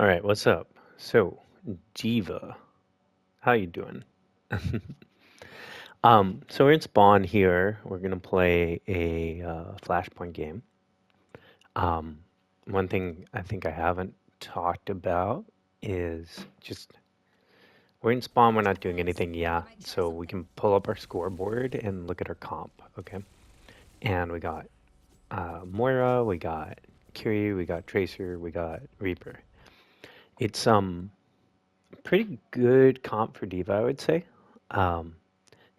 All right, what's up? So, Diva, how you doing? So we're in Spawn here. We're gonna play a Flashpoint game. Um, one thing I think I haven't talked about is just we're in Spawn. We're not doing anything yet, so we can pull up our scoreboard and look at our comp. Okay, and we got Moira, we got Curie, we got Tracer, we got Reaper. It's pretty good comp for Diva, I would say. Um,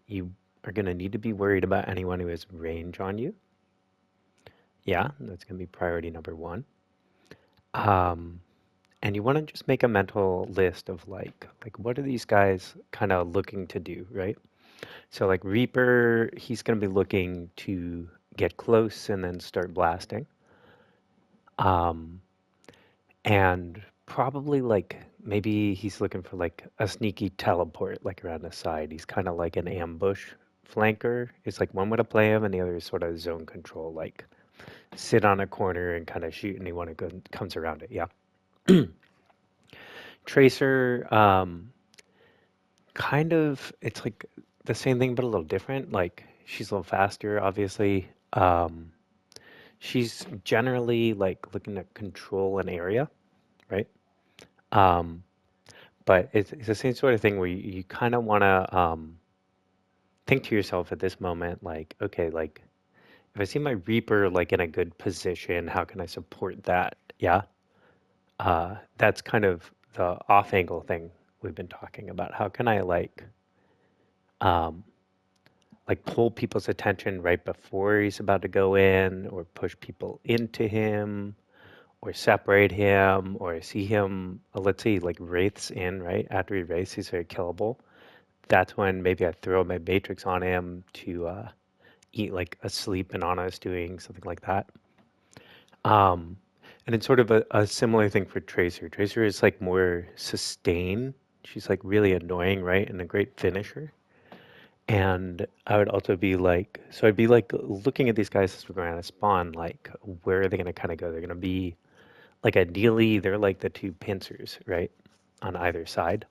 you are going to need to be worried about anyone who has range on you. Yeah, that's going to be priority number one. Um, and you want to just make a mental list of like what are these guys kind of looking to do, right? So like Reaper, he's going to be looking to get close and then start blasting. Um, and probably like maybe he's looking for like a sneaky teleport like around the side. He's kind of like an ambush flanker. It's like one way to play him and the other is sort of zone control, like sit on a corner and kind of shoot anyone who comes around it. Yeah. Tracer, kind of, it's like the same thing but a little different. Like she's a little faster, obviously. She's generally like looking to control an area, right? Um, but it's the same sort of thing where you kind of want to think to yourself at this moment, like, okay, like if I see my Reaper like in a good position, how can I support that? Yeah. That's kind of the off angle thing we've been talking about. How can I um, like pull people's attention right before he's about to go in, or push people into him, or separate him, or see him, let's see, like wraiths in, right? After he wraiths, he's very killable. That's when maybe I throw my matrix on him to eat like a sleep and honest doing something like that. Um, and it's sort of a similar thing for Tracer. Tracer is like more sustain. She's like really annoying, right? And a great finisher. And I would also be like, so I'd be like looking at these guys as we're going to spawn, like where are they going to kind of go? They're going to be like ideally they're like the two pincers, right? On either side.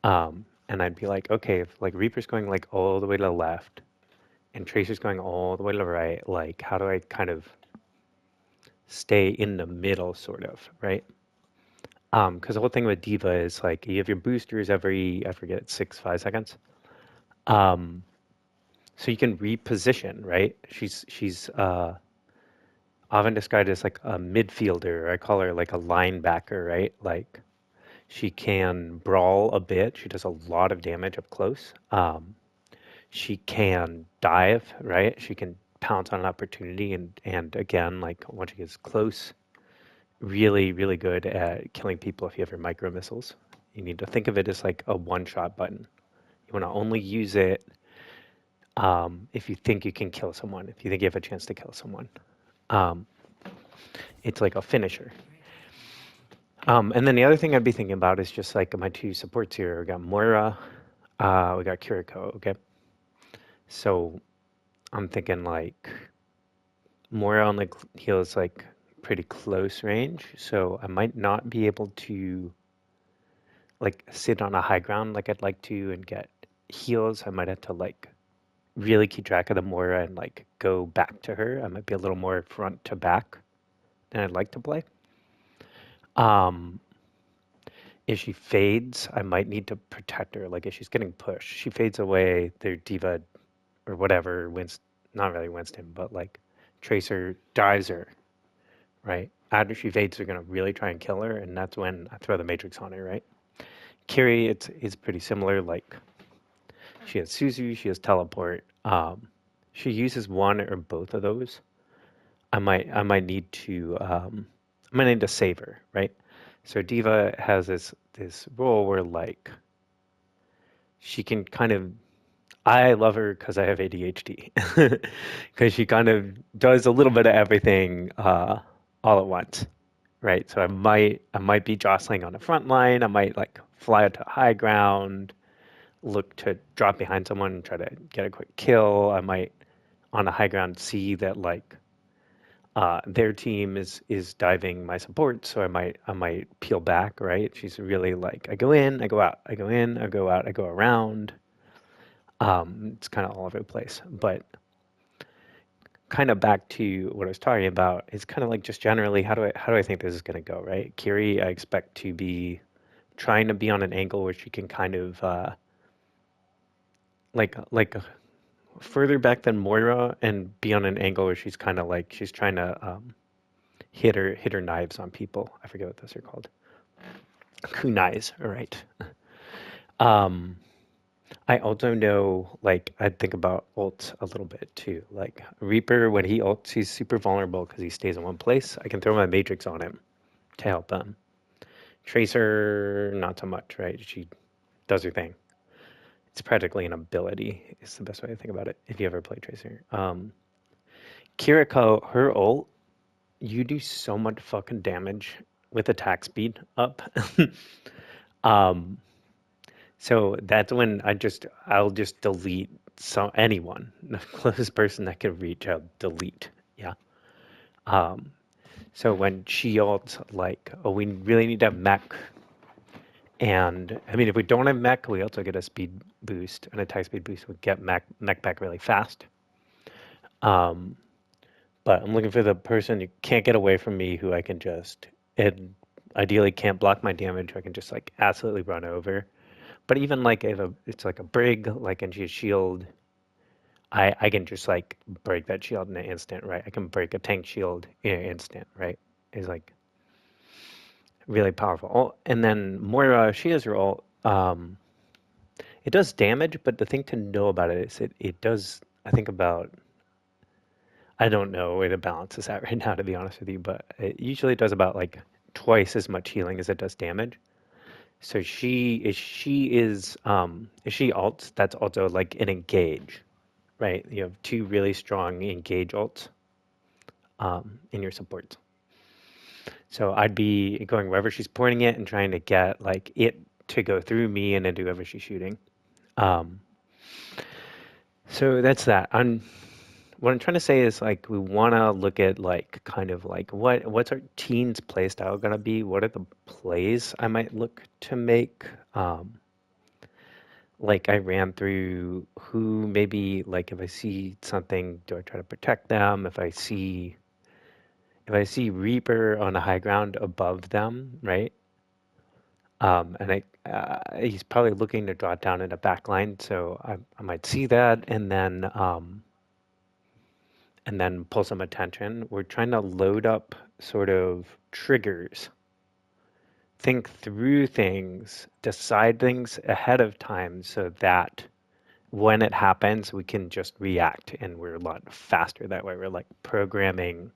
And I'd be like, okay, if like Reaper's going like all the way to the left and Tracer's going all the way to the right, like how do I kind of stay in the middle, sort of, right? Because the whole thing with Diva is like you have your boosters every, I forget, 6, 5 seconds. Um, so you can reposition, right? She's often described as like a midfielder. I call her like a linebacker, right? Like she can brawl a bit. She does a lot of damage up close. She can dive, right? She can pounce on an opportunity and again, like once she gets close, really, really good at killing people if you have your micro missiles. You need to think of it as like a one-shot button. You want to only use it if you think you can kill someone, if you think you have a chance to kill someone. Um, it's like a finisher. And then the other thing I'd be thinking about is just like my two supports here. We got Moira, we got Kiriko, okay? So I'm thinking like Moira on like heals like pretty close range, so I might not be able to like sit on a high ground like I'd like to and get heals. I might have to like really keep track of the Moira and like go back to her. I might be a little more front to back than I'd like to play. Um, if she fades, I might need to protect her. Like if she's getting pushed, she fades away. Their diva or whatever wins, not really Winston, but like Tracer dives her, right? After she fades, they're gonna really try and kill her, and that's when I throw the Matrix on her, right? Kiri, it's pretty similar. Like she has Suzu, she has teleport. She uses one or both of those. I might need to I might need to save her, right? So Diva has this role where like she can kind of I love her because I have ADHD because she kind of does a little bit of everything all at once, right? So I might be jostling on the front line. I might like fly out to high ground, look to drop behind someone and try to get a quick kill. I might on the high ground see that like Their team is diving my support, so I might peel back, right? She's really like I go in, I go out, I go in, I go out, I go around. It's kind of all over the place, but kind of back to what I was talking about. It's kind of like just generally how do I think this is going to go, right? Kiri, I expect to be trying to be on an angle where she can kind of like further back than Moira and be on an angle where she's kind of like she's trying to hit her knives on people. I forget what those are called. Kunais, all right. Um, I also know, like, I think about ults a little bit too. Like, Reaper, when he ults, he's super vulnerable because he stays in one place. I can throw my Matrix on him to help him. Tracer, not so much, right? She does her thing. It's practically an ability, is the best way to think about it, if you ever play Tracer. Kiriko, her ult, you do so much fucking damage with attack speed up. um, So that's when I'll just delete anyone, the closest person that could reach, I'll delete. Yeah. Um, so when she ults like, oh, we really need to have mech, and I mean, if we don't have mech, we also get a speed boost, an attack speed boost. We get mech back really fast. Um, but I'm looking for the person who can't get away from me, who I can just, and ideally can't block my damage, who I can just like absolutely run over. But even like if it's like a brig, like and she's shield, I can just like break that shield in an instant, right? I can break a tank shield in an instant, right? It's like really powerful. Oh, and then Moira, she has her ult. It does damage, but the thing to know about it is it does. I think about. I don't know where the balance is at right now, to be honest with you, but it usually does about like twice as much healing as it does damage. So if she ults, that's also like an engage, right? You have two really strong engage ults in your supports. So I'd be going wherever she's pointing it and trying to get like it to go through me and into whoever she's shooting. Um, so that's that. What I'm trying to say is like we want to look at like kind of like what's our team's play style gonna be? What are the plays I might look to make? Like I ran through who maybe like if I see something, do I try to protect them? If I see Reaper on a high ground above them, right? He's probably looking to draw down in a back line, so I might see that and then pull some attention. We're trying to load up sort of triggers, think through things, decide things ahead of time so that when it happens, we can just react and we're a lot faster that way. We're like programming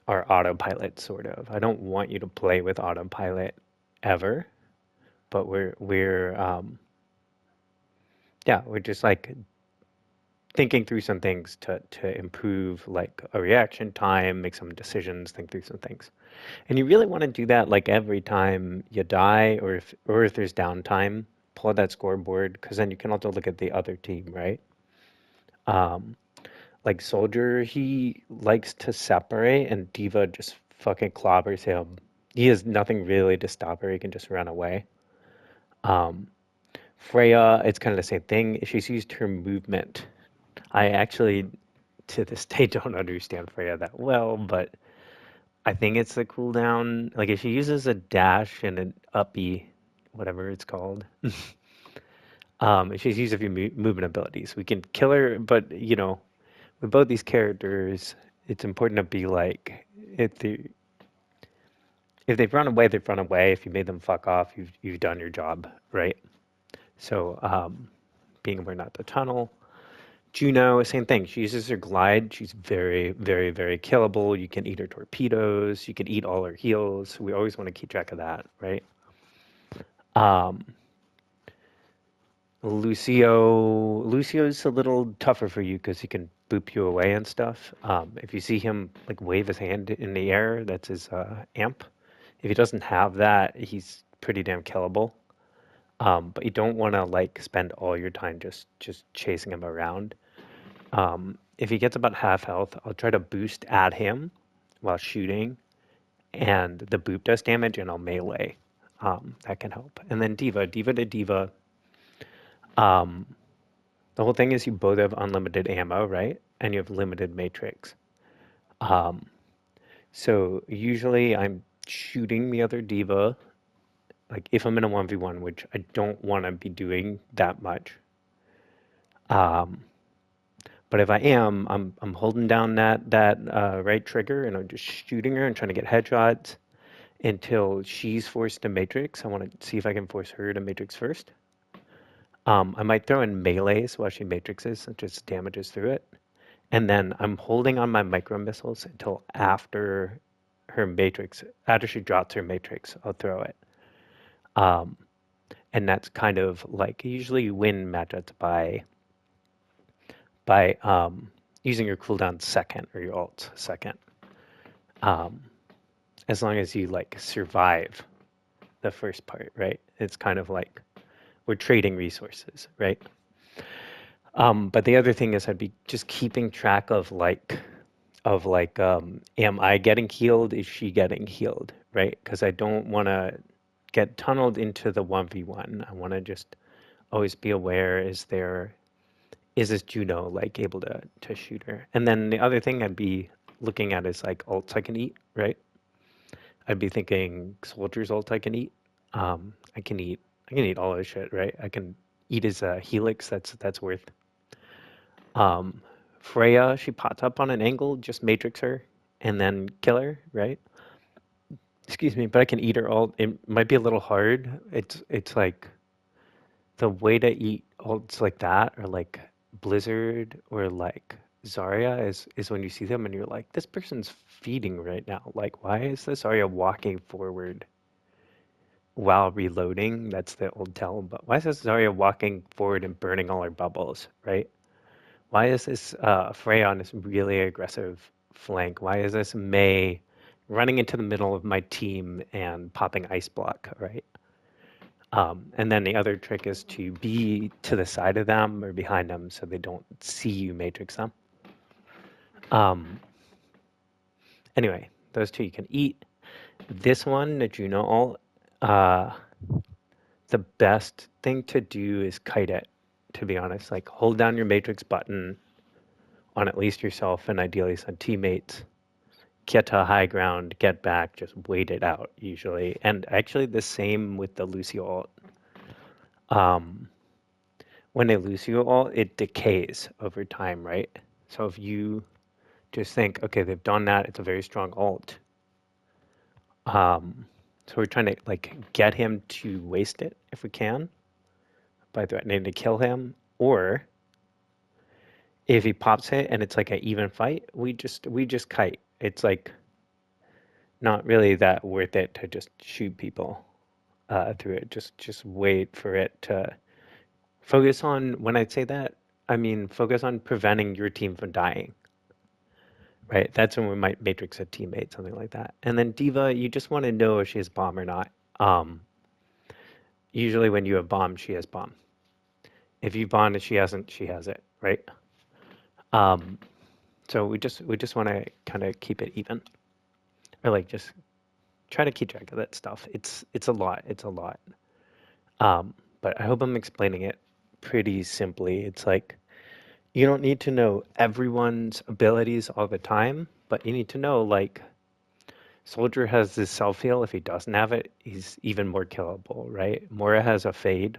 our autopilot sort of. I don't want you to play with autopilot ever, but we're just like thinking through some things to improve like a reaction time, make some decisions, think through some things. And you really want to do that like every time you die or if there's downtime, pull out that scoreboard because then you can also look at the other team, right? Um, like Soldier, he likes to separate and Diva just fucking clobbers him. He has nothing really to stop her. He can just run away. Um, Freya, it's kind of the same thing. She's used her movement. I actually, to this day, don't understand Freya that well, but I think it's the cooldown. Like if she uses a dash and an uppy, whatever it's called, if she's used a few movement abilities, we can kill her. But with both these characters, it's important to be like, if they if they've run away, they've run away. If you made them fuck off, you've done your job, right? So being aware not to tunnel. Juno, same thing. She uses her glide. She's very, very, very killable. You can eat her torpedoes. You can eat all her heals. We always want to keep track of that, right? Um, Lucio's a little tougher for you because he can boop you away and stuff. If you see him like wave his hand in the air, that's his amp. If he doesn't have that, he's pretty damn killable. But you don't want to like spend all your time just chasing him around. if he gets about half health, I'll try to boost at him while shooting, and the boop does damage, and I'll melee. That can help. And then D.Va to D.Va. Um, the whole thing is you both have unlimited ammo, right? And you have limited matrix. Um, so usually I'm shooting the other D.Va, like if I'm in a 1v1, which I don't want to be doing that much. But if I am, I'm holding down that right trigger and I'm just shooting her and trying to get headshots until she's forced to matrix. I want to see if I can force her to matrix first. I might throw in melees while she matrixes and just damages through it. And then I'm holding on my micro missiles until after her matrix, after she drops her matrix, I'll throw it. And that's kind of like usually you win matchups by using your cooldown second or your ult second. As long as you like survive the first part, right? It's kind of like we're trading resources, right? But the other thing is I'd be just keeping track of am I getting healed? Is she getting healed, right? Because I don't want to get tunneled into the 1v1. I want to just always be aware, is this Juno like able to shoot her? And then the other thing I'd be looking at is like ults I can eat, right? I'd be thinking soldier's ult I can eat. I can eat all this shit, right? I can eat his helix. That's worth. Freya, she pops up on an angle, just matrix her and then kill her, right? Excuse me, but I can eat her ult. It might be a little hard. It's like the way to eat ults like that, or like Blizzard or like Zarya is when you see them and you're like, this person's feeding right now. Like, why is this Zarya walking forward while reloading? That's the old tell. But why is this Zarya walking forward and burning all her bubbles, right? Why is this Freya on this really aggressive flank? Why is this Mei running into the middle of my team and popping ice block, right? And then the other trick is to be to the side of them or behind them so they don't see you matrix them. Anyway, those two you can eat. This one, the Juno ult, the best thing to do is kite it, to be honest. Like hold down your matrix button on at least yourself and ideally some teammates. Get to a high ground, get back, just wait it out usually. And actually the same with the Lucio ult. When they Lucio ult, it decays over time, right? So if you just think, okay, they've done that, it's a very strong ult. So we're trying to like get him to waste it if we can by threatening to kill him, or if he pops it and it's like an even fight, we just kite. It's like not really that worth it to just shoot people through it. Just wait for it to focus on. When I say that, I mean focus on preventing your team from dying. Right, that's when we might matrix a teammate, something like that. And then D.Va, you just want to know if she has bomb or not. Usually when you have bomb, she has bomb. If you bomb and she hasn't, she has it, right? So we just want to kind of keep it even, or like just try to keep track of that stuff. It's a lot. It's a lot. But I hope I'm explaining it pretty simply. It's like you don't need to know everyone's abilities all the time, but you need to know like Soldier has this self heal. If he doesn't have it, he's even more killable, right? Moira has a fade.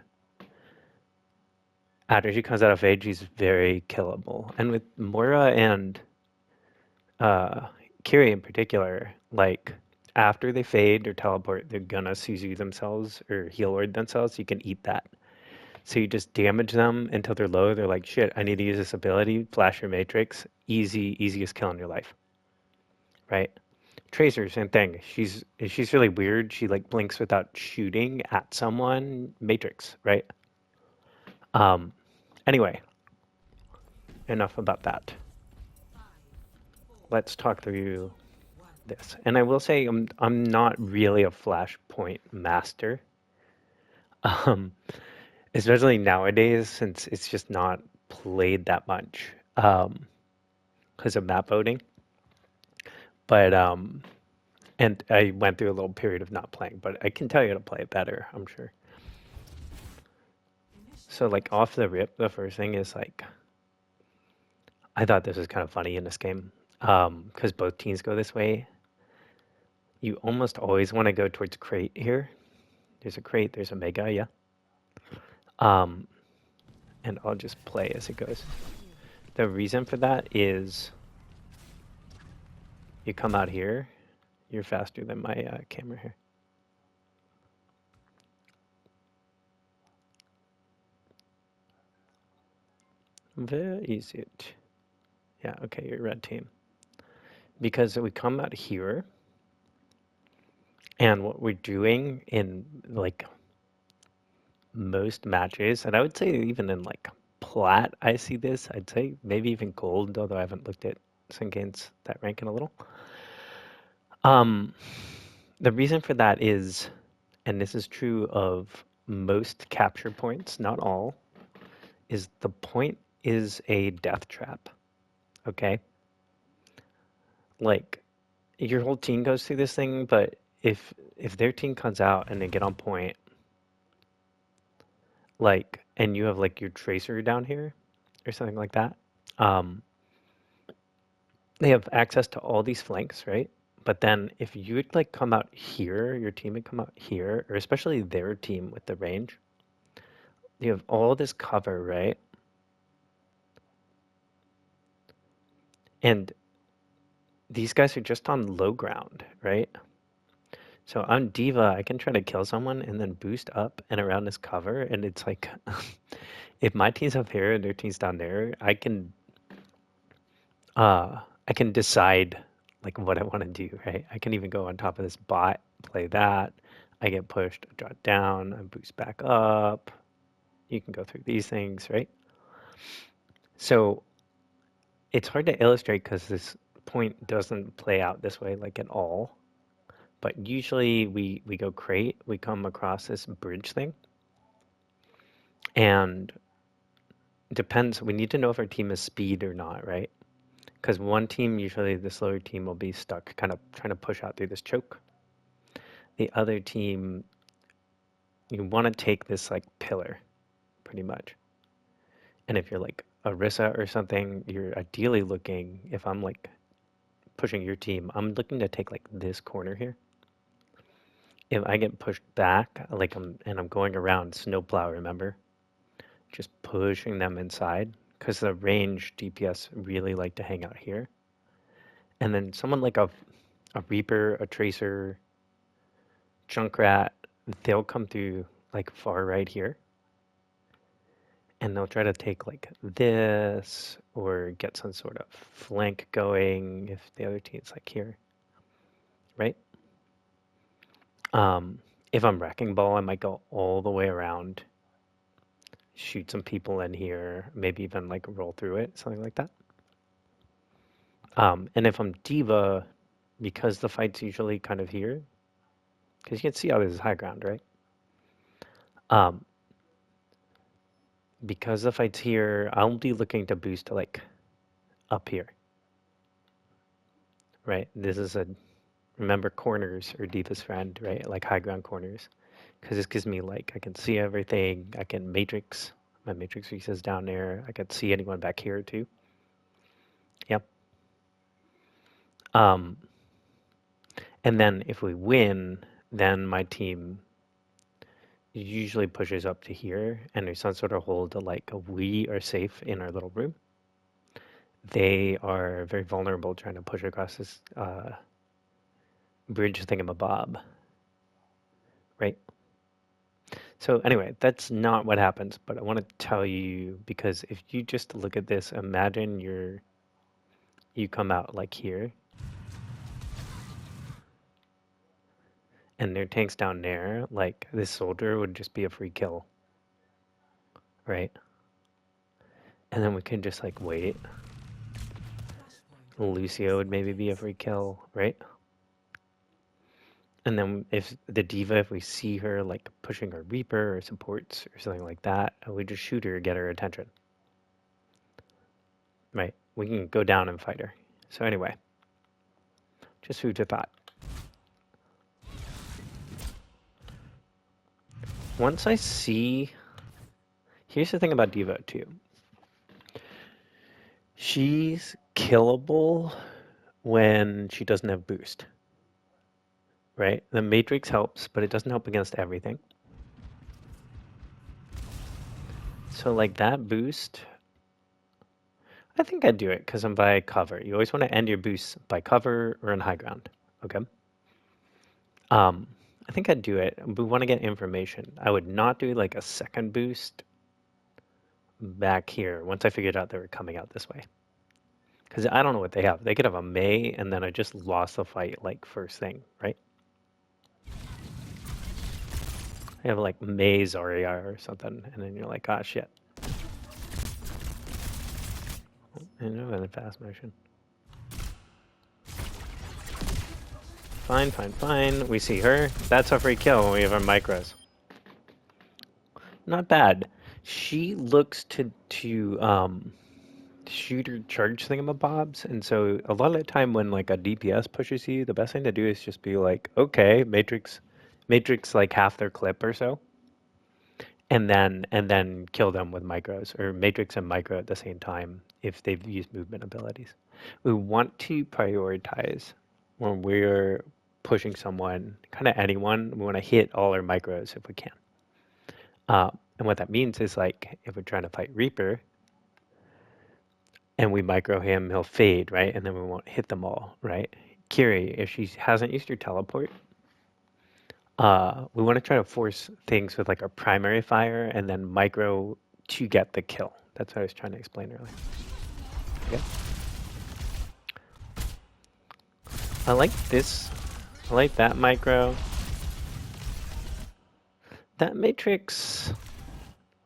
After she comes out of fade, she's very killable. And with Moira and Kiri in particular, like after they fade or teleport, they're gonna Suzu themselves or heal ward themselves. You can eat that. So you just damage them until they're low. They're like, shit, I need to use this ability. Flash your matrix. Easiest kill in your life, right? Tracer, same thing. She's really weird. She like blinks without shooting at someone. Matrix, right? Anyway, enough about that. Let's talk through this. And I will say I'm not really a Flashpoint master. Especially nowadays since it's just not played that much. because of map voting. But and I went through a little period of not playing, but I can tell you how to play it better, I'm sure. So like off the rip, the first thing is like I thought this was kind of funny in this game because both teams go this way. You almost always want to go towards crate here. There's a crate, there's a mega, yeah. Um, and I'll just play as it goes. The reason for that is you come out here, you're faster than my camera here. Where is it? Yeah, okay, you're red team. Because we come out here, and what we're doing in like most matches, and I would say even in like plat, I see this. I'd say maybe even gold, although I haven't looked at some games that rank in a little. The reason for that is, and this is true of most capture points, not all, is the point is a death trap. Okay? Like your whole team goes through this thing, but if their team comes out and they get on point, like, and you have like your tracer down here or something like that, um, they have access to all these flanks, right? But then if you would like come out here, your team would come out here, or especially their team with the range, you have all this cover, right? And these guys are just on low ground, right? So on Diva, I can try to kill someone and then boost up and around this cover, and it's like, if my team's up here and their team's down there, I can decide like what I want to do, right? I can even go on top of this bot, play that. I get pushed, I drop down, I boost back up. You can go through these things, right? So it's hard to illustrate because this point doesn't play out this way like at all. But usually we go crate, we come across this bridge thing. And it depends, we need to know if our team is speed or not, right? Because one team, usually the slower team, will be stuck kind of trying to push out through this choke. The other team, you want to take this like pillar, pretty much. And if you're like Arissa or something, you're ideally looking, if I'm like pushing your team, I'm looking to take like this corner here. If I get pushed back, like I'm going around snowplow, remember? Just pushing them inside because the range DPS really like to hang out here. And then someone like a Reaper, a Tracer, Junkrat, they'll come through like far right here. And they'll try to take like this or get some sort of flank going if the other team's like here, right? If I'm Wrecking Ball, I might go all the way around, shoot some people in here, maybe even like roll through it, something like that. And if I'm Diva, because the fight's usually kind of here, because you can see how this is high ground, right? Because the fight's here, I'll be looking to boost to like up here, right? This is remember corners are Diva's friend, right? Like high ground corners. Because this gives me like, I can see everything. I can matrix, my matrix resets down there. I can see anyone back here too. Yep. And then if we win, then my team usually pushes up to here and there's some sort of hold to like we are safe in our little room. They are very vulnerable trying to push across this bridge thingamabob, right? So anyway, that's not what happens, but I want to tell you because if you just look at this, imagine you come out like here and their tank's down there, like this soldier would just be a free kill, right? And then we could just like wait. Lucio would maybe be a free kill, right? And then if the diva, if we see her like pushing our Reaper or supports or something like that, we just shoot her, get her attention. Right? we can go down and fight her. So anyway, just food for thought. Once I see, here's the thing about D.Va too. She's killable when she doesn't have boost, right? The Matrix helps, but it doesn't help against everything. So like that boost, I think I'd do it because I'm by cover. You always want to end your boost by cover or on high ground, okay? I think I'd do it. We want to get information. I would not do like a second boost back here once I figured out they were coming out this way. Because I don't know what they have. They could have a May, and then I just lost the fight like first thing, right? They have like May Zarya or something, and then you're like, ah, shit. And you're in fast motion. Fine, fine, fine. We see her. That's a free kill when we have our micros. Not bad. She looks to shoot or charge thingamabobs, and so a lot of the time when like a DPS pushes you, the best thing to do is just be like, okay, Matrix like half their clip or so, and then kill them with micros, or Matrix and micro at the same time if they've used movement abilities. We want to prioritize when we're pushing someone, kind of anyone. We want to hit all our micros if we can. And what that means is like if we're trying to fight Reaper and we micro him, he'll fade, right? And then we won't hit them all, right? Kiri, if she hasn't used her teleport, we want to try to force things with like our primary fire and then micro to get the kill. That's what I was trying to explain earlier. Okay. I like this. I like that micro. That Matrix...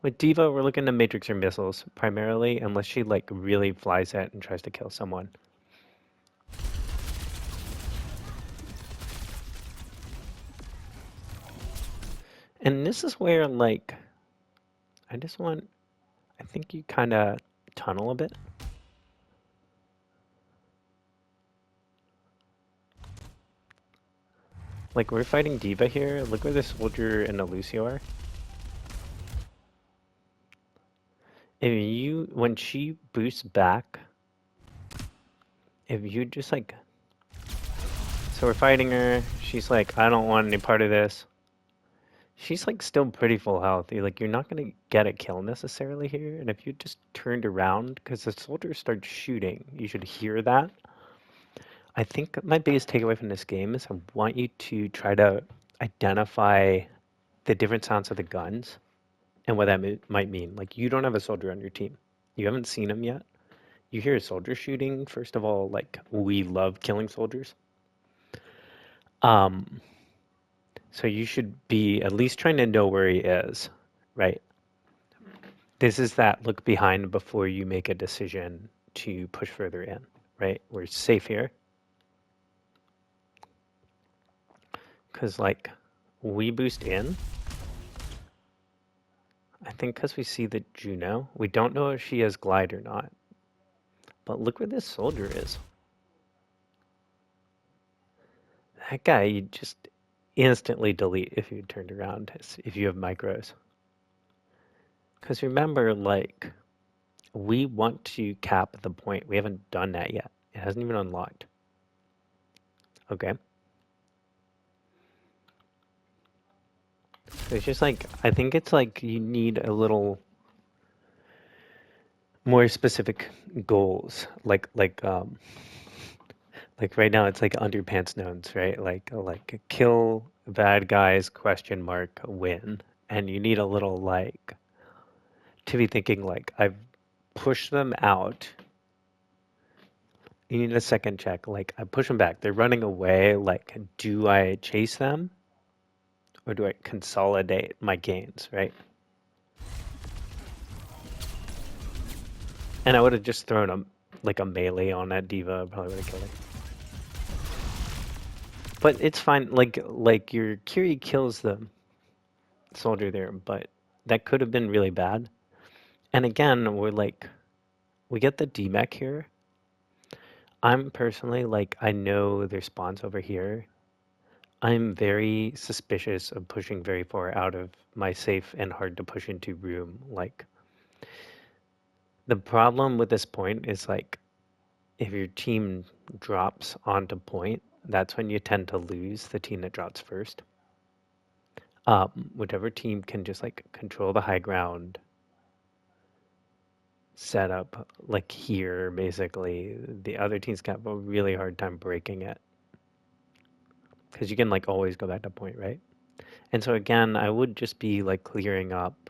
With D.Va, we're looking to Matrix her missiles, primarily, unless she, like, really flies it and tries to kill someone. And this is where, like, I think you kind of tunnel a bit. Like, we're fighting D.Va here. Look where the Soldier and the Lucio are. When she boosts back, if you just like, so we're fighting her, she's like, I don't want any part of this. She's like still pretty full health. You're not gonna get a kill necessarily here. And if you just turned around, because the soldier starts shooting, you should hear that. I think my biggest takeaway from this game is I want you to try to identify the different sounds of the guns and what that might mean. Like, you don't have a soldier on your team. You haven't seen him yet. You hear a soldier shooting. First of all, like, we love killing soldiers. So you should be at least trying to know where he is, right? This is that look behind before you make a decision to push further in, right? We're safe here. Because, like, we boost in. I think because we see the Juno. We don't know if she has glide or not. But look where this soldier is. That guy, you just instantly delete if you turned around, if you have micros. Because remember, like, we want to cap the point. We haven't done that yet. It hasn't even unlocked. Okay. So it's just like, I think it's like you need a little more specific goals. Like right now it's like underpants nodes, right? Like kill bad guys, question mark, win. And you need a little like, to be thinking like, I've pushed them out. You need a second check. Like, I push them back. They're running away. Like, do I chase them? Or do I consolidate my gains, right? And I would have just thrown a melee on that D.Va. Probably would have killed her. But it's fine. Like your Kiri kills the soldier there, but that could have been really bad. And again, we get the D-mech here. I'm personally, like, I know their spawns over here. I'm very suspicious of pushing very far out of my safe and hard to push into room. Like, the problem with this point is, like, if your team drops onto point, that's when you tend to lose the team that drops first. Whichever team can just, like, control the high ground, set up, like, here, basically, the other teams have a really hard time breaking it. Because you can, like, always go back to point, right? And so, again, I would just be, like, clearing up.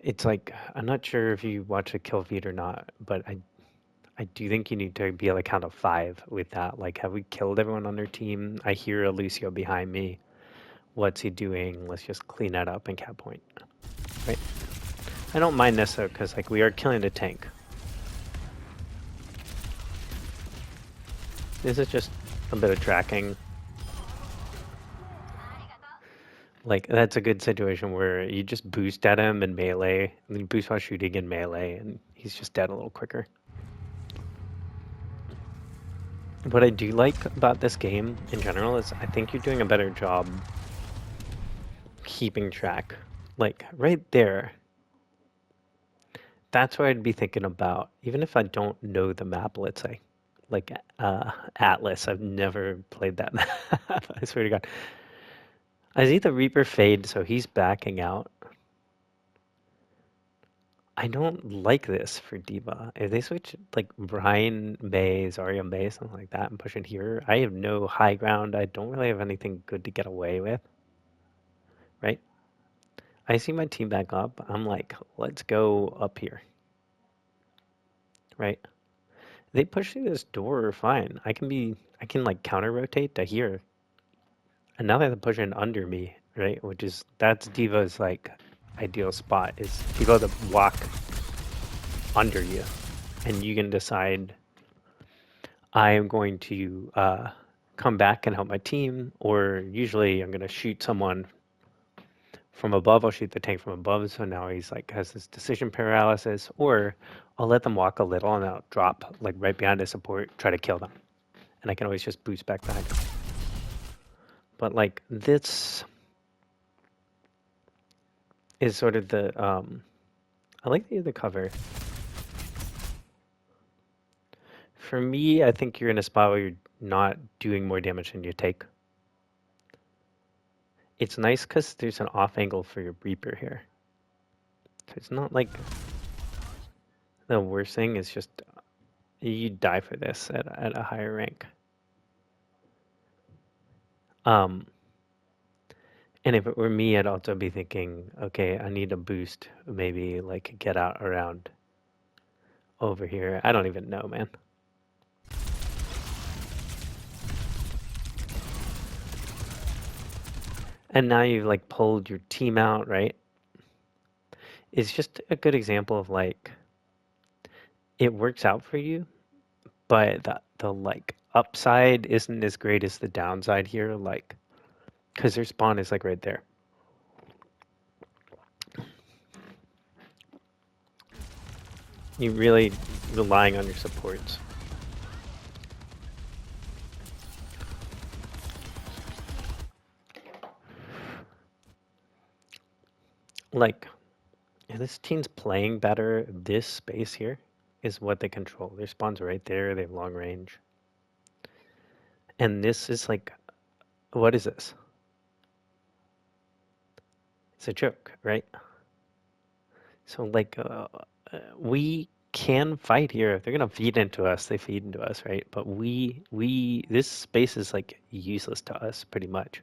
It's like, I'm not sure if you watch a kill feed or not, but I do think you need to be able to count of 5 with that. Like, have we killed everyone on their team? I hear Lucio behind me. What's he doing? Let's just clean that up and cap point. Right? I don't mind this though, because like we are killing the tank. This is just a bit of tracking. Like, that's a good situation where you just boost at him in melee, and you boost while shooting in melee, and he's just dead a little quicker. What I do like about this game in general is I think you're doing a better job keeping track. Like, right there, that's what I'd be thinking about, even if I don't know the map, let's say. Like, Atlas, I've never played that map, I swear to God. I see the Reaper fade, so he's backing out. I don't like this for D.Va. If they switch, like, Ryan May, Zarya May, something like that, and push it here, I have no high ground. I don't really have anything good to get away with, right? I see my team back up. I'm like, let's go up here, right? They push through this door, fine. I can like counter rotate to here. And now they're pushing under me, right? That's D.Va's like ideal spot, is people that walk under you. And you can decide, I am going to come back and help my team, or usually I'm going to shoot someone from above. I'll shoot the tank from above, so now he's like has this decision paralysis, or I'll let them walk a little and I'll drop like right behind his support, try to kill them. And I can always just boost back behind him. But like this is sort of the I like the cover. For me, I think you're in a spot where you're not doing more damage than you take. It's nice because there's an off angle for your Reaper here. So it's not like the worst thing is just you die for this at a higher rank. And if it were me, I'd also be thinking, okay, I need a boost, maybe like get out around over here. I don't even know, man. And now you've like pulled your team out, right? It's just a good example of like, it works out for you, but the like upside isn't as great as the downside here, like, because their spawn is like right there. You're really relying on your supports. Like, if this team's playing better, this space here is what they control. Their spawn's right there, they have long range. And this is like, what is this? It's a joke, right? So like, we can fight here. If they're gonna feed into us, they feed into us, right? But this space is like useless to us, pretty much.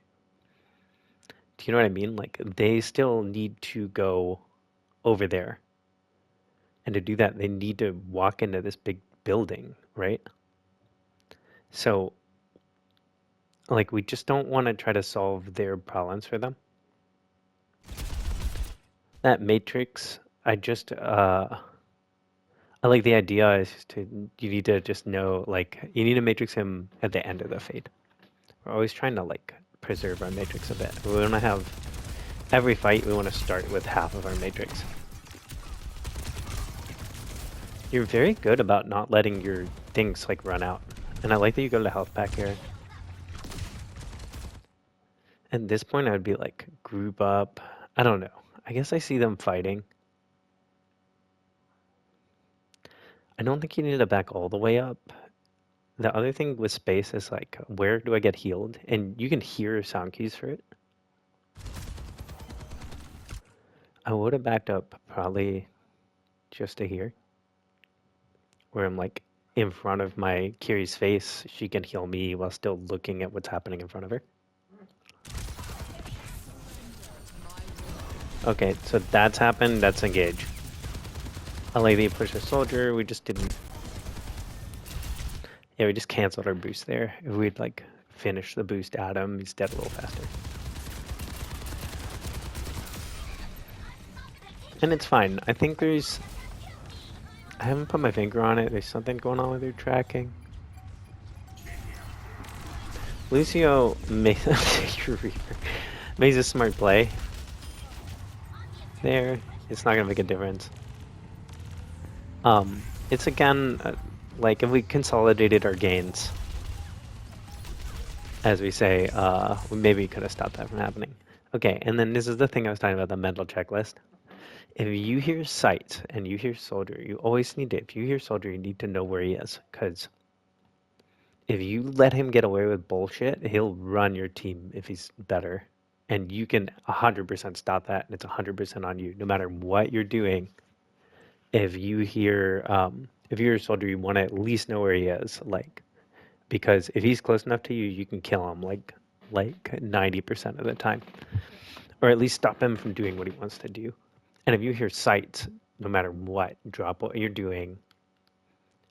Do you know what I mean? Like, they still need to go over there. And to do that, they need to walk into this big building, right? So, like, we just don't want to try to solve their problems for them. That matrix, I like the idea is you need to just know, like, you need to matrix him at the end of the fade. We're always trying to, like, preserve our matrix a bit. We want to have, every fight, we want to start with half of our matrix. You're very good about not letting your things like run out. And I like that you go to health pack here. At this point, I would be like, group up. I don't know. I guess I see them fighting. I don't think you need to back all the way up. The other thing with space is like, where do I get healed? And you can hear sound keys for it. I would have backed up probably just to here, where I'm like in front of my Kiri's face. She can heal me while still looking at what's happening in front of her. Okay, so that's happened. That's engage. I like that you push a soldier. We just didn't. Yeah, we just canceled our boost there. If we'd like finished the boost at him, he's dead a little faster. And it's fine. I think there's... I haven't put my finger on it. There's something going on with your tracking. Lucio makes a smart play. There. It's not going to make a difference. It's again, like if we consolidated our gains, as we say, we maybe could have stopped that from happening. Okay, and then this is the thing I was talking about, the mental checklist. If you hear sight and you hear soldier, you always need to, if you hear soldier, you need to know where he is. Because if you let him get away with bullshit, he'll run your team if he's better. And you can 100% stop that, and it's 100% on you. No matter what you're doing, if you hear a soldier, you want to at least know where he is. Like, because if he's close enough to you, you can kill him like 90% of the time. Or at least stop him from doing what he wants to do. And if you hear sight, no matter what, drop what you're doing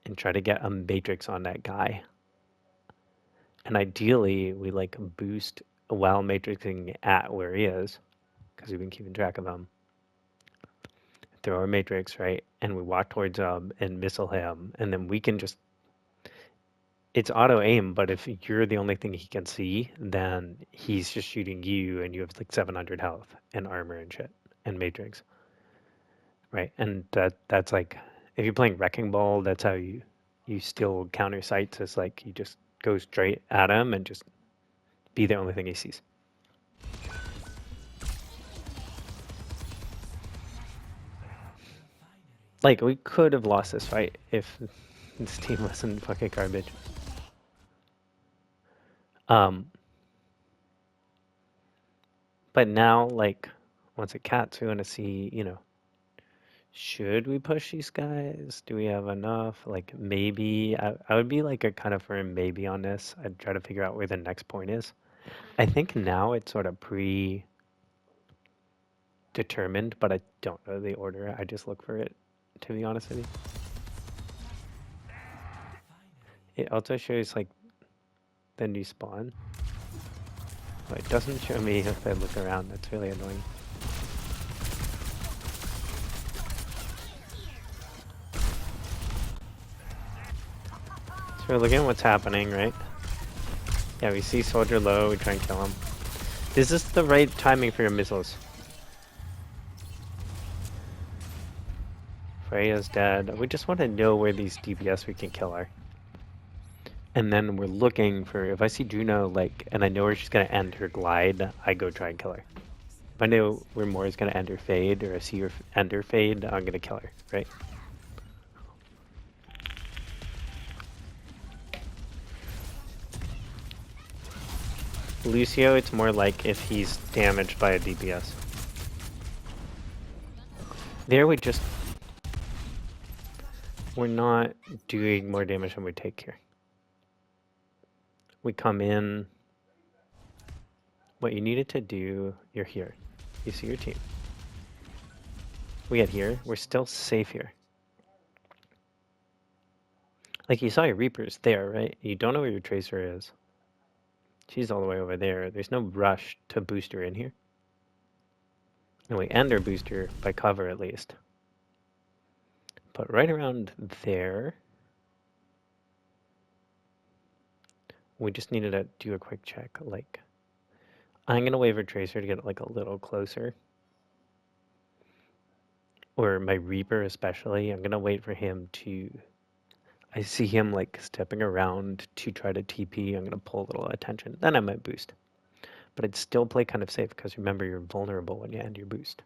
and try to get a matrix on that guy. And ideally, we like boost while matrixing at where he is, because we've been keeping track of him. Throw our matrix, right? And we walk towards him and missile him, and then we can just... It's auto aim, but if you're the only thing he can see, then he's just shooting you, and you have like 700 health and armor and shit and matrix. Right, and that's like, if you're playing Wrecking Ball, that's how you still counter sights. It's like you just go straight at him and just be the only thing he sees. Like, we could have lost this fight if this team wasn't fucking garbage. But now, like, once it cats, we want to see, you know, should we push these guys? Do we have enough? Like, maybe. I would be like a kind of firm maybe on this. I'd try to figure out where the next point is. I think now it's sort of predetermined, but I don't know the order. I just look for it, to be honest with you. It also shows like the new spawn. But it doesn't show me if I look around. That's really annoying. So we're looking at what's happening, right? Yeah, we see soldier low, we try and kill him. This is the right timing for your missiles. Freya's dead. We just want to know where these DPS we can kill are. And then we're looking for, if I see Juno, like, and I know where she's going to end her glide, I go try and kill her. If I know where Moira's going to end her fade, or I see her end her fade, I'm going to kill her, right? Lucio, it's more like if he's damaged by a DPS. There we just... We're not doing more damage than we take here. We come in. What you needed to do, you're here. You see your team. We get here. We're still safe here. Like, you saw your Reapers there, right? You don't know where your Tracer is. She's all the way over there. There's no rush to boost her in here. And we end our booster by cover at least. But right around there, we just needed to do a quick check. Like, I'm going to wave a Tracer to get like a little closer. or my Reaper especially, I'm gonna wait for him to. I see him like stepping around to try to TP. I'm gonna pull a little attention. Then I might boost. But I'd still play kind of safe because remember you're vulnerable when you end your boost.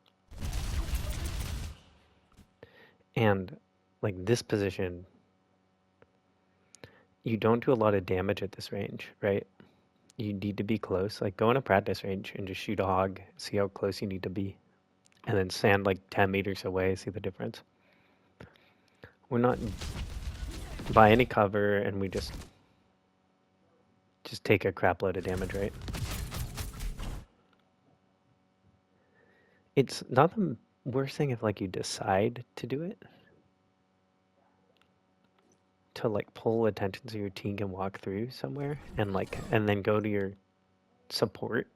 And like this position, you don't do a lot of damage at this range, right? You need to be close. Like go in a practice range and just shoot a hog, see how close you need to be, and then stand like 10 meters away, see the difference. We're not by any cover, and we just take a crap load of damage, right? It's not the worst thing if like you decide to do it, to like pull attention so your team can walk through somewhere and like and then go to your support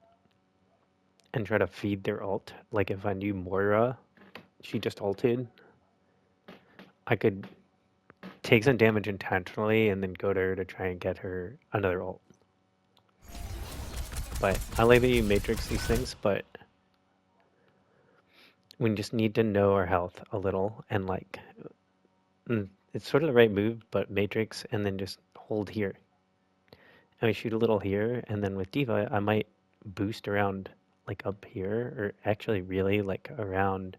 and try to feed their ult. Like if I knew Moira, she just ulted, I could take some damage intentionally and then go to her to try and get her another ult. But I like that you matrix these things, but we just need to know our health a little and like it's sort of the right move, but matrix and then just hold here. And we shoot a little here, and then with D.Va, I might boost around like up here, or actually really like around,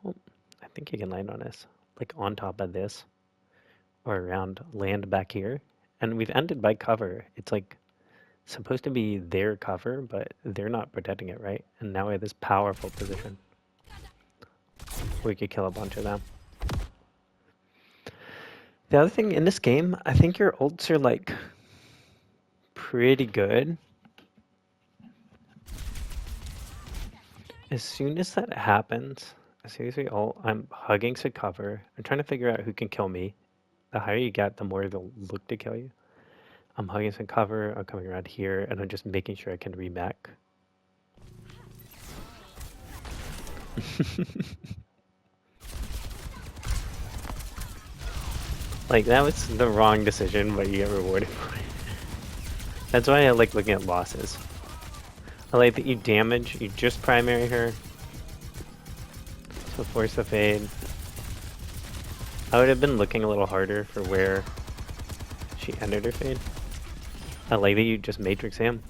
well, I think you can land on this, like on top of this, or around land back here. And we've ended by cover. It's like supposed to be their cover, but they're not protecting it, right? And now we have this powerful position. We could kill a bunch of them. The other thing in this game, I think your ults are like pretty good. As soon as that happens, as soon as we ult, I'm hugging to cover. I'm trying to figure out who can kill me. The higher you get, the more they'll look to kill you. I'm hugging some cover, I'm coming around here, and I'm just making sure I can remech. Like, that was the wrong decision, but you get rewarded for it. That's why I like looking at losses. I like that you damage, you just primary her. So force the fade. I would have been looking a little harder for where she ended her fade. I like that you just matrix him.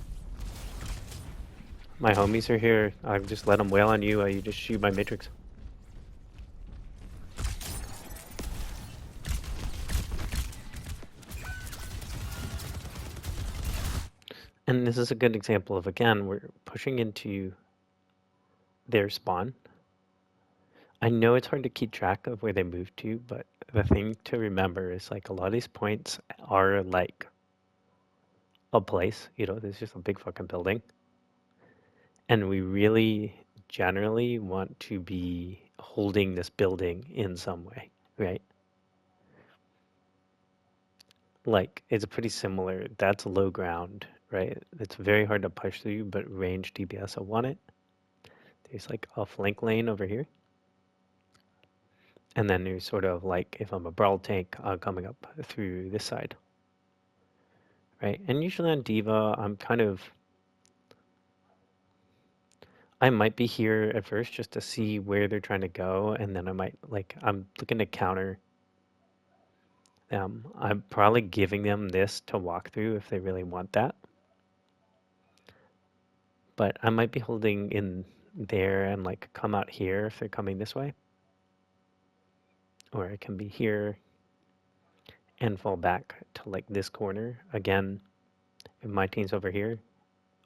My homies are here. I just let them wail on you. You just shoot my matrix. And this is a good example of, again, we're pushing into their spawn. I know it's hard to keep track of where they move to, but the thing to remember is like a lot of these points are like a place, you know, there's just a big fucking building. And we really generally want to be holding this building in some way, right? Like, it's pretty similar. That's low ground, right? It's very hard to push through, but range DPS will want it. There's like a flank lane over here. And then there's sort of like, if I'm a brawl tank, coming up through this side. Right? And usually on D.Va, I might be here at first just to see where they're trying to go, and then I might, like, I'm looking to counter them. I'm probably giving them this to walk through if they really want that. But I might be holding in there and, like, come out here if they're coming this way. Or I can be here and fall back to, like, this corner. Again, if my team's over here,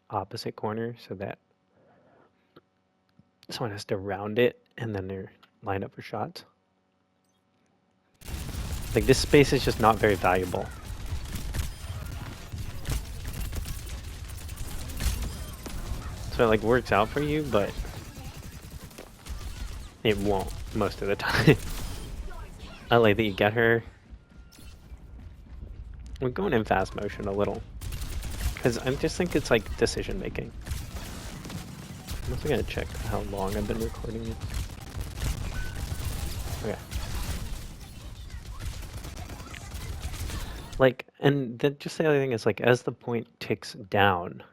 opposite corner, so that someone has to round it, and then they're lined up for shots. Like, this space is just not very valuable. So it, like, works out for you, but it won't most of the time. I like that you get her. We're going in fast motion a little. Because I just think it's, like, decision making. I'm also gonna check how long I've been recording this. Okay. Like, and then just the other thing is, like, as the point ticks down,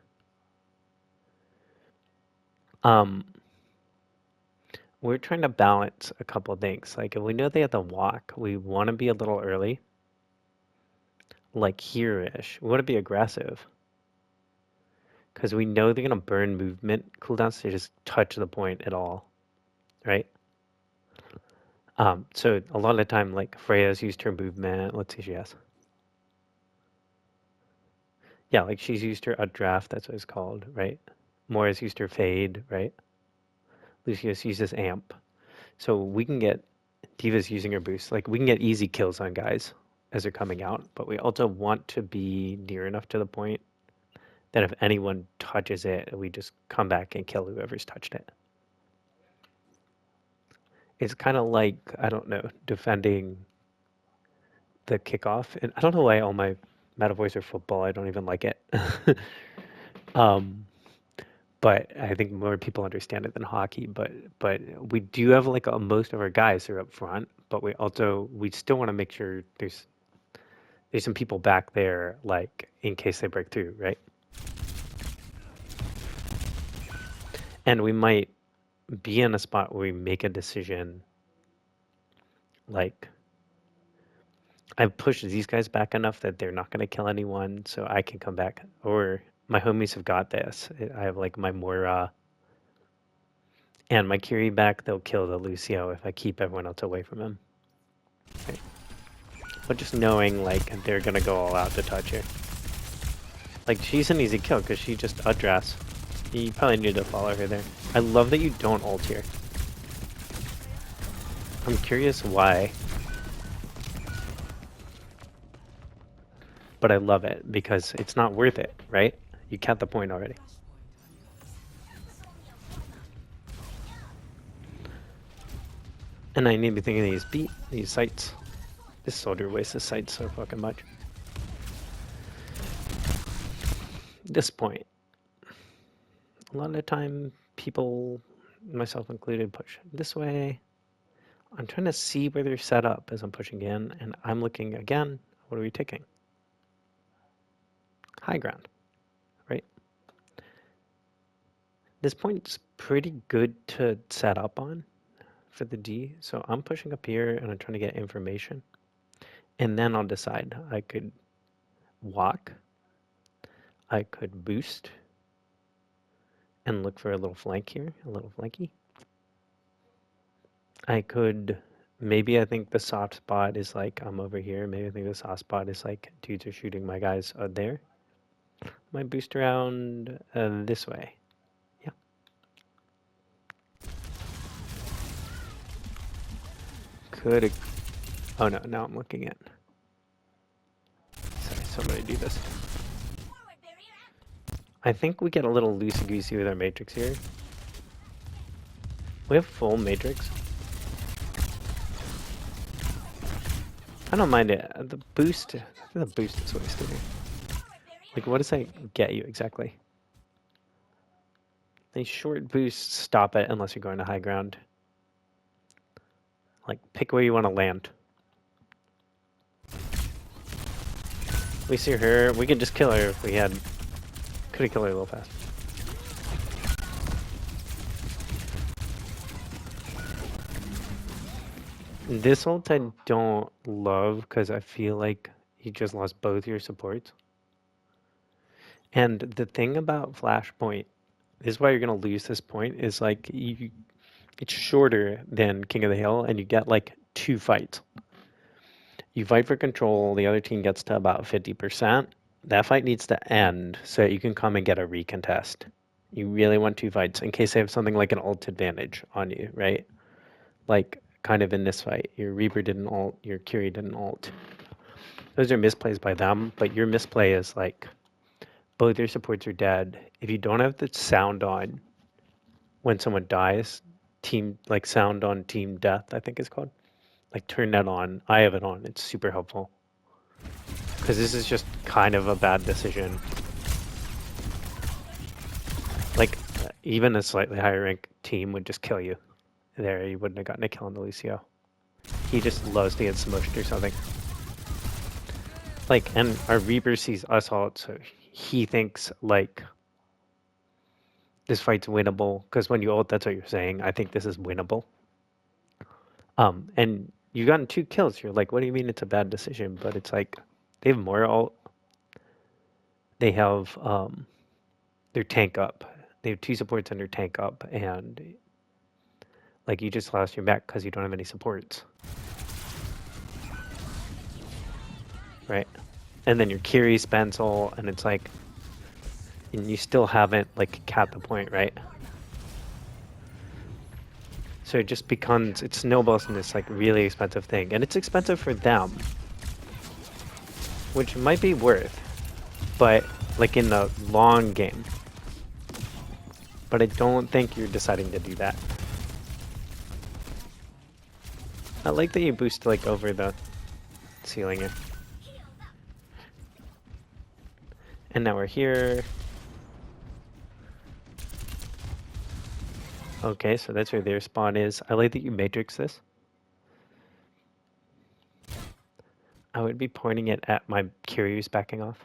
we're trying to balance a couple of things. Like if we know they have to walk, we want to be a little early, like here-ish. We want to be aggressive because we know they're gonna burn movement cooldowns to just touch the point at all, right? So a lot of the time, like Freya's used her movement. Let's see, she has. Yeah, like she's used her updraft. That's what it's called, right? Moira's used her fade, right? Lucius uses amp. So we can get Diva's using her boost. Like we can get easy kills on guys as they're coming out, but we also want to be near enough to the point that if anyone touches it, we just come back and kill whoever's touched it. It's kind of like, I don't know, defending the kickoff. And I don't know why all my metaphors are football. I don't even like it. um, but I think more people understand it than hockey. But we do have like most of our guys are up front, but we still want to make sure there's some people back there, like in case they break through, right? And we might be in a spot where we make a decision, like I've pushed these guys back enough that they're not going to kill anyone, so I can come back. Or my homies have got this. I have like my Moira and my Kiri back. They'll kill the Lucio if I keep everyone else away from him. Okay. But just knowing like they're going to go all out to touch her. Like she's an easy kill because she just updrafts. You probably need to follow her there. I love that you don't ult here. I'm curious why. But I love it because it's not worth it, right? You count the point already. And I need to be thinking of these sights. This soldier wastes his sights so fucking much. This point, a lot of the time people, myself included, push this way. I'm trying to see where they're set up as I'm pushing in, and I'm looking again, what are we taking? High ground, right? This point's pretty good to set up on for the D, so I'm pushing up here and I'm trying to get information. And then I'll decide. I could walk, I could boost, and look for a little flank here, a little flanky. I could, maybe I think the soft spot is like, I'm over here. Maybe I think the soft spot is like, dudes are shooting my guys there. Might boost around this way. Yeah. Could, oh no, now I'm looking at. Sorry, somebody do this. I think we get a little loosey-goosey with our matrix here. We have full matrix. I don't mind it. The boost is wasted here. Like, what does that get you exactly? A short boost, stop it unless you're going to high ground. Like, pick where you want to land. We see her. We could just kill her if we had. Could have killed her a little fast. This ult I don't love because I feel like you just lost both your supports. And the thing about Flashpoint, this is why you're going to lose this point, is like it's shorter than King of the Hill and you get like 2 fights. You fight for control, the other team gets to about 50%. That fight needs to end so that you can come and get a recontest. You really want 2 fights in case they have something like an ult advantage on you, right? Like kind of in this fight, your Reaper didn't ult, your Curie didn't ult. Those are misplays by them, but your misplay is like both your supports are dead. If you don't have the sound on when someone dies, team like sound on team death, I think it's called. Like turn that on. I have it on. It's super helpful. Because this is just kind of a bad decision. Like even a slightly higher ranked team would just kill you. There, you wouldn't have gotten a kill on the Lucio. He just loves to get smushed or something. Like, and our Reaper sees us ult, so he thinks like this fight's winnable. Because when you ult, that's what you're saying. I think this is winnable. And you gotten 2 kills. You're like, what do you mean it's a bad decision? But it's like they have more ult. They have their tank up. They have 2 supports and their tank up, and like you just lost your mech because you don't have any supports, right? And then your Kiri spends ult, and it's like, and you still haven't like capped the point, right? So it just becomes, it snowballs in this like really expensive thing, and it's expensive for them, which might be worth, but like in the long game. But I don't think you're deciding to do that. I like that you boost like over the ceiling here. And now we're here. Okay, so that's where their spawn is. I like that you matrix this. I would be pointing it at my Kyrios backing off.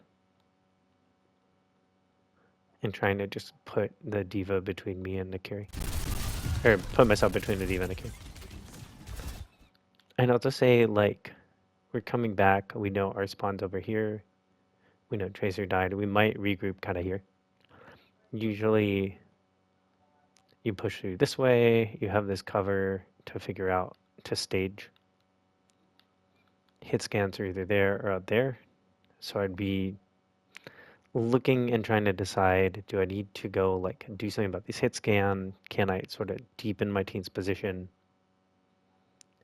And trying to just put the diva between me and the Kyrie. Or put myself between the diva and the Kyrie. And I'll just say, like, we're coming back. We know our spawn's over here. We know Tracer died. We might regroup kind of here. Usually, you push through this way. You have this cover to figure out to stage. Hit scans are either there or out there. So I'd be looking and trying to decide, do I need to go like do something about these hit scan? Can I sort of deepen my team's position?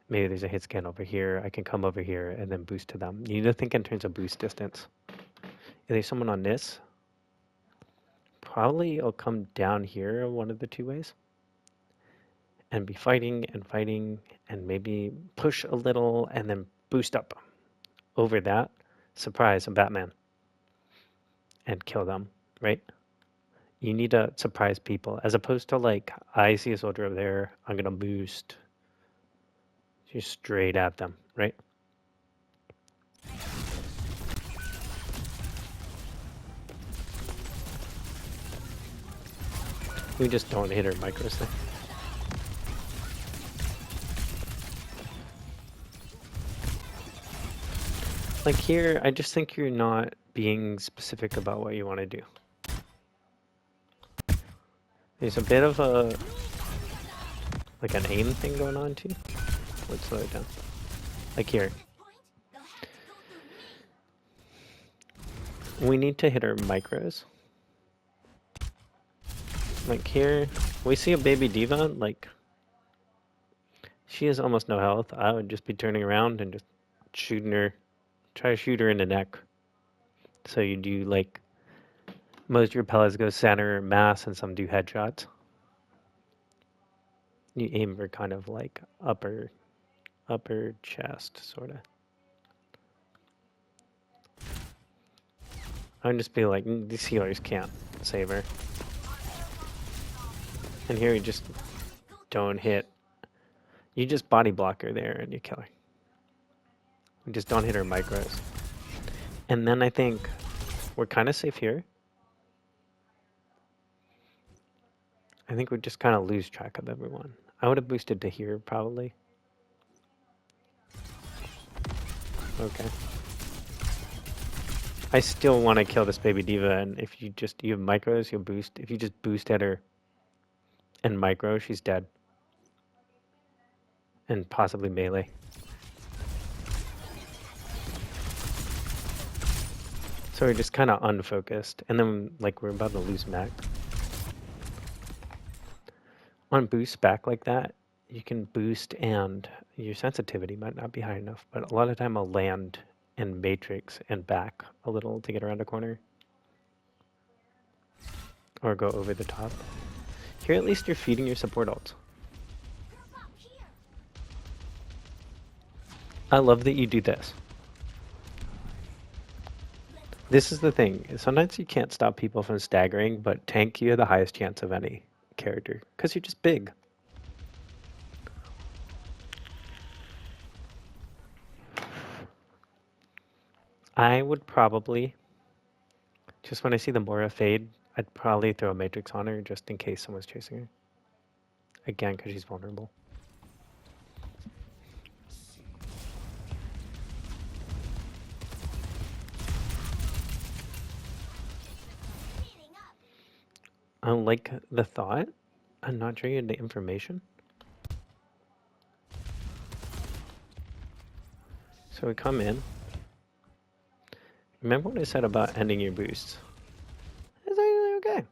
Maybe there's a hit scan over here. I can come over here and then boost to them. You need to think in terms of boost distance. If there's someone on this, probably I'll come down here one of the 2 ways and be fighting and maybe push a little and then boost up over that. Surprise, I'm Batman. And kill them, right? You need to surprise people as opposed to like, I see a soldier over there, I'm gonna boost just straight at them, right? We just don't hit our micros there. Like here, I just think you're not being specific about what you want to do. There's a bit of a, like an aim thing going on too. Let's slow it down. Like here. We need to hit our micros. Like here, we see a baby diva, like, she has almost no health. I would just be turning around and just shooting her, try to shoot her in the neck. So you do like, most of your pellets go center mass and some do headshots. You aim for kind of like upper chest, sort of. I would just be like, these healers can't save her. And here you just don't hit. You just body block her there and you kill her. You just don't hit her micros. And then I think we're kind of safe here. I think we just kind of lose track of everyone. I would have boosted to here probably. Okay. I still want to kill this baby diva, and if you have micros, you'll boost. If you just boost at her and micro, she's dead. And possibly melee. So we're just kind of unfocused, and then like we're about to lose mech. On boost back like that, you can boost and your sensitivity might not be high enough, but a lot of time I'll land and matrix and back a little to get around a corner. Or go over the top. Here at least you're feeding your support ults. I love that you do this. This is the thing. Sometimes you can't stop people from staggering, but tank, you have the highest chance of any character. Because you're just big. I would probably, just when I see the Moira fade, I'd probably throw a Matrix on her just in case someone's chasing her. Again, because she's vulnerable. I like the thought. I'm not sure you had the information. So we come in. Remember what I said about ending your boosts? It's actually okay.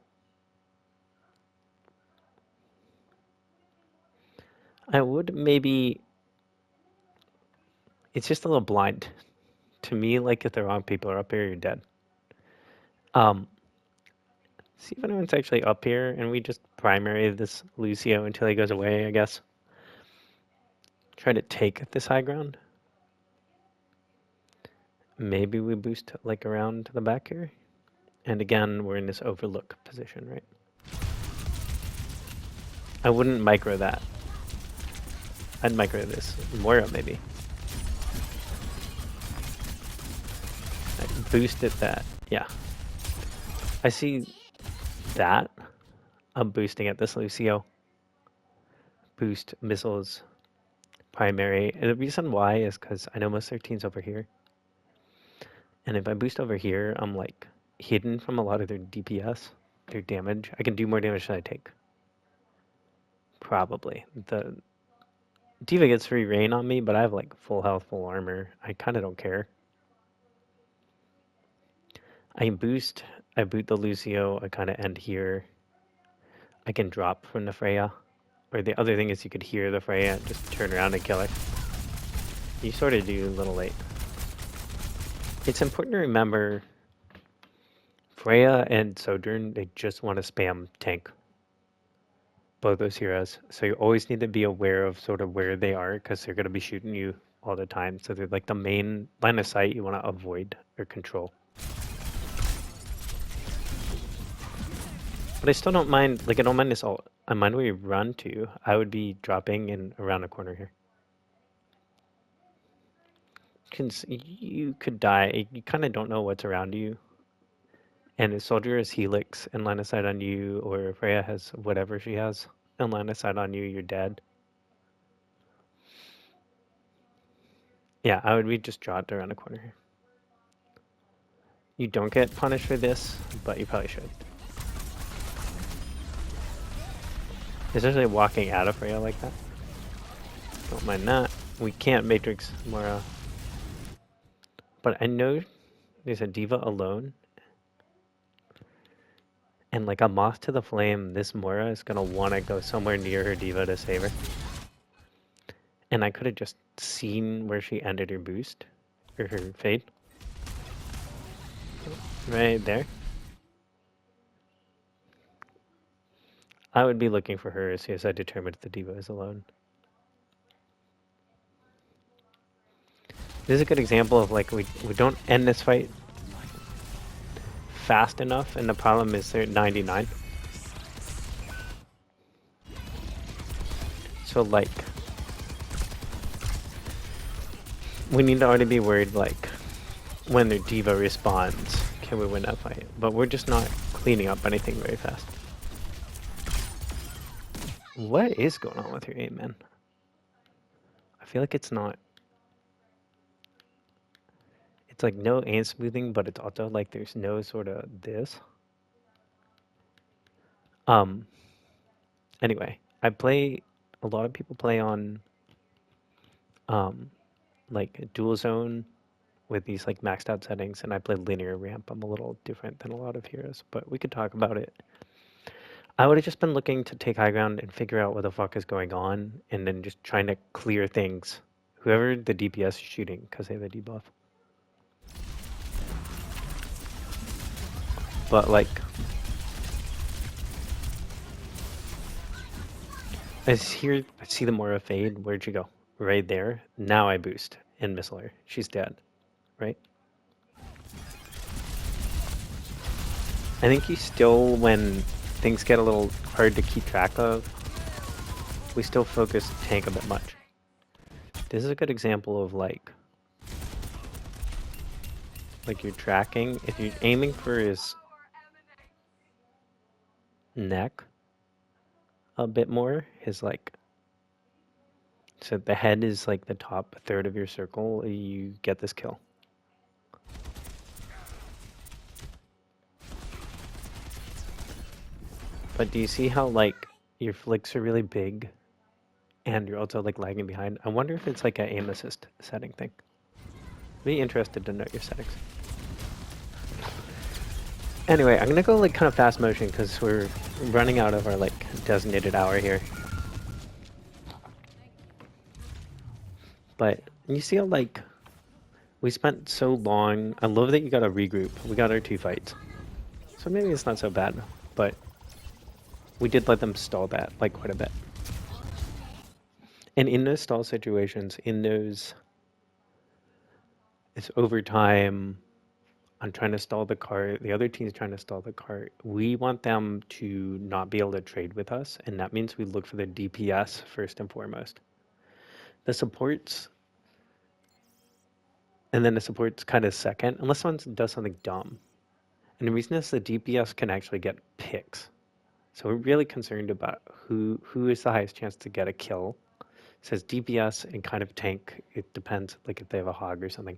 I would maybe... It's just a little blind. To me, like, if the wrong people are up here, you're dead. See if anyone's actually up here, and we just primary this Lucio until he goes away, I guess. Try to take this high ground. Maybe we boost, like, around to the back here. And again, we're in this overlook position, right? I wouldn't micro that. I'd micro this. Moira, maybe. I boosted that. Yeah. I see that. I'm boosting at this Lucio. Boost missiles primary. And the reason why is because I know most of their team's over here. And if I boost over here, I'm like hidden from a lot of their DPS, their damage. I can do more damage than I take. Probably. The D.Va gets free rain on me, but I have like full health, full armor. I kind of don't care. I boot the Lucio, I kind of end here. I can drop from the Freya. Or the other thing is you could hear the Freya, just turn around and kill her. You sort of do a little late. It's important to remember Freya and Sojourn, they just want to spam tank. Both those heroes. So you always need to be aware of sort of where they are because they're going to be shooting you all the time. So they're like the main line of sight you want to avoid or control. But I still don't mind, like I don't mind this ult. I mind where you run to. I would be dropping in around the corner here. You could die. You kind of don't know what's around you. And if Soldier has Helix and line of sight on you, or Freya has whatever she has and line of sight on you, you're dead. Yeah, I would be just dropped around the corner here. You don't get punished for this, but you probably should. Especially walking out of Freya like that. Don't mind that. We can't Matrix Moira. But I know there's a D.Va alone. And like a moth to the flame, this Moira is going to want to go somewhere near her D.Va to save her. And I could have just seen where she ended her boost. Or her fade. Right there. I would be looking for her as soon as I determined the D.Va is alone. This is a good example of like we don't end this fight fast enough, and the problem is they're at 99. So like we need to already be worried like when their D.Va responds, can we win that fight? But we're just not cleaning up anything very fast. What is going on with your aim, man? I feel like it's not. It's like no aim smoothing, but it's also like there's no sort of this. Anyway, a lot of people play on like dual zone with these like maxed out settings, and I play linear ramp. I'm a little different than a lot of heroes, but we could talk about it. I would have just been looking to take high ground and figure out what the fuck is going on, and then just trying to clear things. Whoever the DPS is shooting, because they have the debuff. But like, I see the Moira fade. Where'd you go? Right there. Now I boost and missile her. She's dead, right? I think you still, when things get a little hard to keep track of, we still focus tank a bit much. This is a good example of like you're tracking. If you're aiming for his neck a bit more, his like, so the head is like the top third of your circle, you get this kill. But do you see how like your flicks are really big and you're also like lagging behind? I wonder if it's like an aim assist setting thing. Be interested to know your settings. Anyway, I'm gonna go like kind of fast motion because we're running out of our like designated hour here. But you see how like we spent so long. I love that you got to regroup. We got our 2 fights. So maybe it's not so bad, but we did let them stall that like quite a bit. And in those stall situations, in those, it's overtime. I'm trying to stall the cart. The other team's trying to stall the cart. We want them to not be able to trade with us, and that means we look for the DPS first and foremost. The supports, and then the supports kind of second, unless someone does something dumb. And the reason is the DPS can actually get picks. So we're really concerned about who is the highest chance to get a kill. It says DPS and kind of tank. It depends, like if they have a hog or something.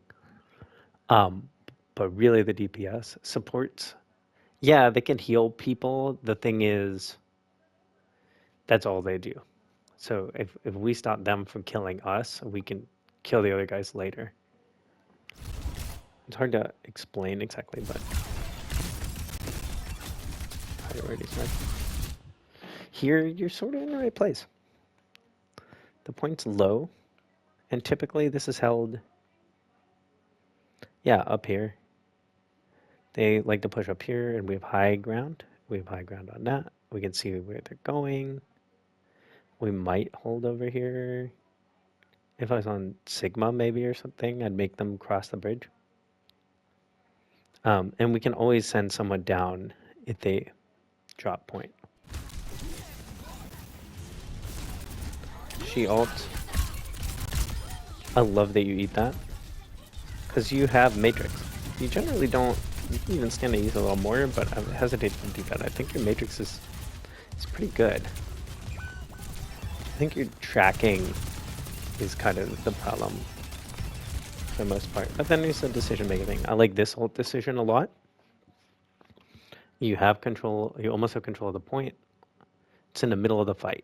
But really the DPS supports. Yeah, they can heal people. The thing is, that's all they do. So if we stop them from killing us, we can kill the other guys later. It's hard to explain exactly, but priorities, right? Here, you're sort of in the right place. The point's low, and typically this is held, yeah, up here. They like to push up here, and we have high ground. We have high ground on that. We can see where they're going. We might hold over here. If I was on Sigma maybe or something, I'd make them cross the bridge. And we can always send someone down if they drop point. She ult. I love that you eat that. Because you have Matrix. You generally don't. You can even stand to use a little more, but I hesitate to do that. I think your Matrix is pretty good. I think your tracking is kind of the problem for the most part. But then there's the decision-making thing. I like this ult decision a lot. You have control. You almost have control of the point. It's in the middle of the fight.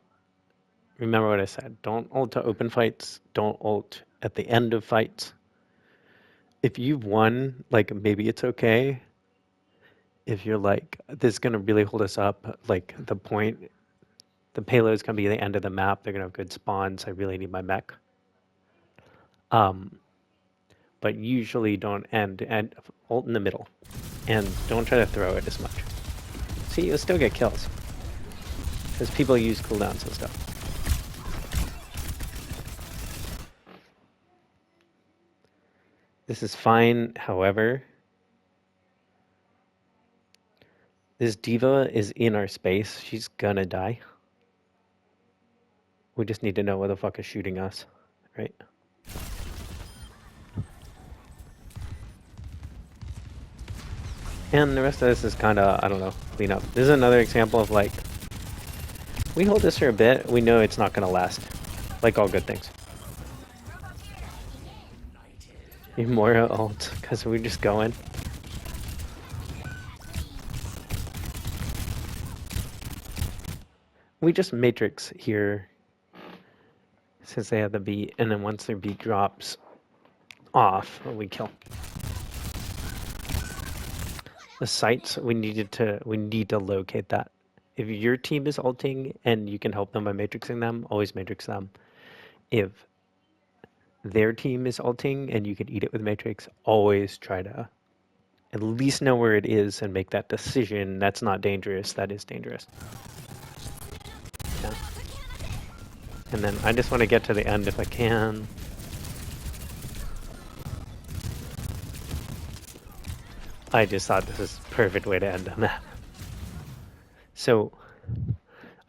Remember what I said. Don't ult to open fights. Don't ult at the end of fights. If you've won, like maybe it's okay. If you're like, this is going to really hold us up, like the point, the payload's going to be the end of the map. They're going to have good spawns. I really need my mech. But usually don't end and ult in the middle. And don't try to throw it as much. See, you'll still get kills. Because people use cooldowns and stuff. This is fine, however. This diva is in our space. She's gonna die. We just need to know what the fuck is shooting us, right? And the rest of this is kind of, I don't know, clean up. This is another example of like, we hold this for a bit, we know it's not gonna last. Like all good things. More ult, because we're just going. We just matrix here since they have the beat, and then once their beat drops off, we kill. The sites we need to locate that. If your team is ulting and you can help them by matrixing them, always matrix them. If their team is ulting and you can eat it with matrix, always try to at least know where it is and make that decision. That's not dangerous, that is dangerous. Yeah. And then I just want to get to the end if I can. I just thought this is a perfect way to end on that. So,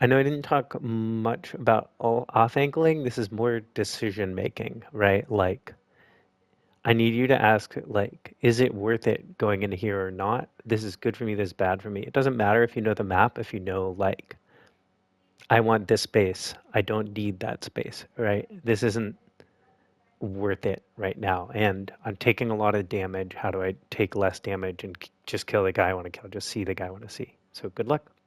I know I didn't talk much about off angling. This is more decision making, right? Like, I need you to ask, like, is it worth it going into here or not? This is good for me, this is bad for me. It doesn't matter if you know the map, if you know, like, I want this space. I don't need that space, right? This isn't worth it right now. And I'm taking a lot of damage. How do I take less damage and just kill the guy I want to kill? Just see the guy I want to see. So good luck.